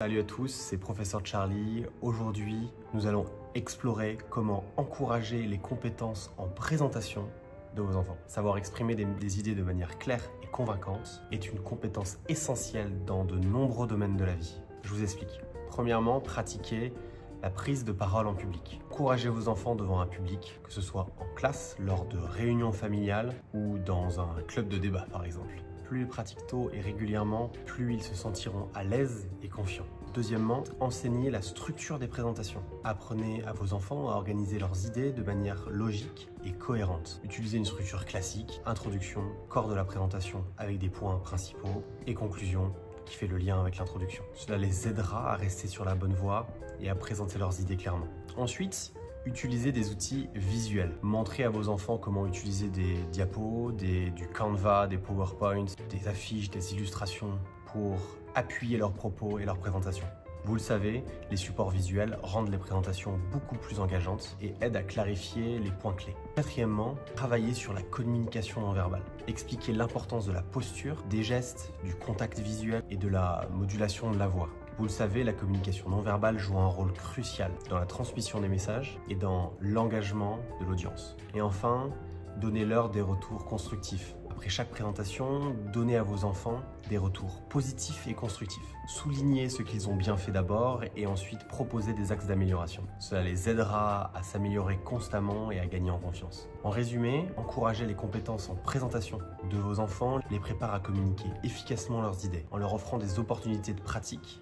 Salut à tous, c'est Professeur Charlie. Aujourd'hui, nous allons explorer comment encourager les compétences en présentation de vos enfants. Savoir exprimer des idées de manière claire et convaincante est une compétence essentielle dans de nombreux domaines de la vie. Je vous explique. Premièrement, pratiquez la prise de parole en public. Encouragez vos enfants devant un public, que ce soit en classe, lors de réunions familiales ou dans un club de débat par exemple. Plus ils pratiquent tôt et régulièrement, plus ils se sentiront à l'aise et confiants. Deuxièmement, enseignez la structure des présentations. Apprenez à vos enfants à organiser leurs idées de manière logique et cohérente. Utilisez une structure classique, introduction, corps de la présentation avec des points principaux et conclusion qui fait le lien avec l'introduction. Cela les aidera à rester sur la bonne voie et à présenter leurs idées clairement. Ensuite, utilisez des outils visuels. Montrez à vos enfants comment utiliser des diapos, du Canva, des PowerPoints, des affiches, des illustrations pour appuyer leurs propos et leurs présentations. Vous le savez, les supports visuels rendent les présentations beaucoup plus engageantes et aident à clarifier les points clés. Quatrièmement, travaillez sur la communication non verbale. Expliquez l'importance de la posture, des gestes, du contact visuel et de la modulation de la voix. Vous le savez, la communication non verbale joue un rôle crucial dans la transmission des messages et dans l'engagement de l'audience. Et enfin, donnez-leur des retours constructifs. Après chaque présentation, donnez à vos enfants des retours positifs et constructifs. Soulignez ce qu'ils ont bien fait d'abord et ensuite proposez des axes d'amélioration. Cela les aidera à s'améliorer constamment et à gagner en confiance. En résumé, encourager les compétences en présentation de vos enfants les prépare à communiquer efficacement leurs idées en leur offrant des opportunités de pratique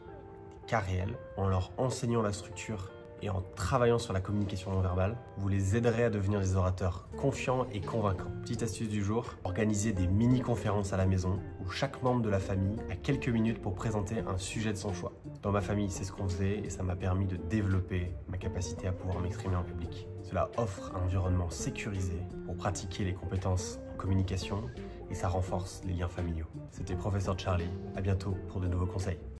cas réels, en leur enseignant la structure et en travaillant sur la communication non verbale, vous les aiderez à devenir des orateurs confiants et convaincants. Petite astuce du jour, organisez des mini-conférences à la maison où chaque membre de la famille a quelques minutes pour présenter un sujet de son choix. Dans ma famille, c'est ce qu'on faisait et ça m'a permis de développer ma capacité à pouvoir m'exprimer en public. Cela offre un environnement sécurisé pour pratiquer les compétences en communication et ça renforce les liens familiaux. C'était Professeur Charlie, à bientôt pour de nouveaux conseils.